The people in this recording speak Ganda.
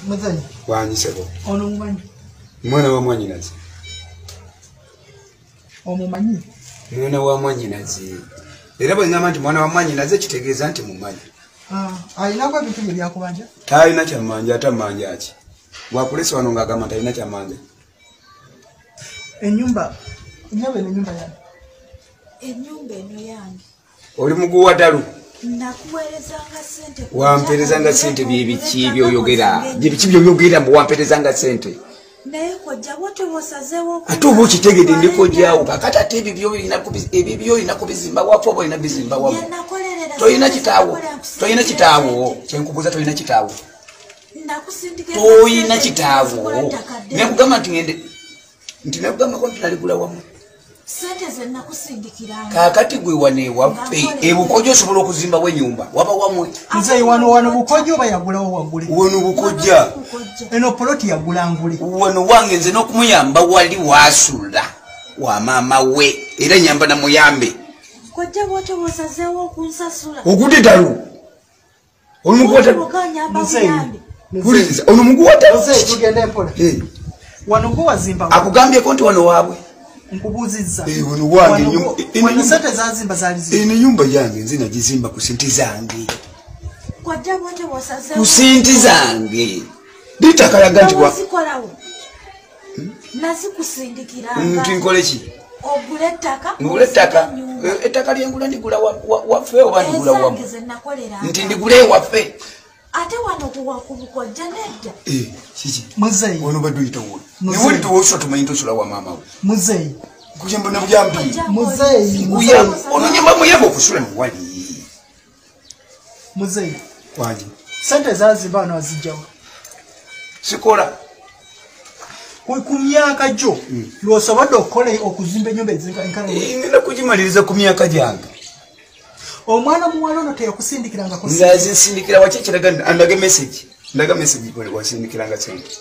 Muzanyi. Wanyiseko. Ono mumanyi. Mwana wa mwanyinazi. Omumanyi. Mwana wa mwanyinazi. Era bwe ngamba nti mwana wa mwanyinazi kitegeeza nti mumanyi. Alina ebintu bye byakubanja? Talina kyamanja ate manja ki. Bwakulesa wano ng'agamba talina kyamanja. Ennyumba yange. Ennyumba eno yange. Oli muguwa dalu. Nakuweerezanga ssente. Wampeerezanga ssente byebiki by'oyogera. Byebiki by'oyogera mbu wampeerezanga ssente. Naye kojja bwote bw'osazeewo. Ate oba okitegedde ndi kojjaawo kakati ate ebyo by'olina kubizimba wafu oba olina bizimba wamu. Toyina kitaawo. Toyina kitaawo. Kyenkubuuza toyina kitaawo. Toyina kitaawo. Nekugamba nti ngende nti nekugamba ko ntaligula wamu. Sente ze nakusindikiranga. Kakati gwe wane waffe ebukojo osobola okuzimbawo ennyumba waba wamwe. Nze wano bukojo oba yagulawo wagule. Wano bukojja. Eno poloti yagula ngule. Wano wange nze n'okumuyamba wali wasula wa maama we era nyamba na muyambe. Kojja bwote bw'osazeewo okunsasula. Ogudde dalu. Oli mukwata. Puliriza ono mukwata. Tugende mpola. Wano gwe wazimba. Akugambyeko nti wano waabwe. Nkubuuzizza. Wano wange wano sente zazimba zali zimba. Eno nyumba yange nze nagizimba ku sente zange. Kojja bwote bw'osazeewo. Ku sente zange. Litaka laga nti wa. Nazikusindikiranga. Nti nkole ki? Ogule ettaka. Ngule ettaka. Ettaka lyengula ndigula waffe oba ndigula wamu. Nti ndigule waffe. Ate wano kubukojja nedda. Kiki? Muzeyi. Ono badde oyita wuwe. Ne wuli tuwosula tumanyi tosula wa maama we. Muzeyi. Kujemba na bujambi. Muzeyi. Ono nyamba muyamba okusula muwali. Muzeyi. Wangi. Sente zazimba wano wazijjawa. Sikola. Ku myaka gyo lw'osobodde okukola okuzimba ennyumba ezenkana. Ngenda kugimaliriza ku myaka gyange. Omwana muwala ono teyakusindikiranga ku nze nsindikira waki ekiraga ndaga message. Ndaga message kole wasindikiranga sente.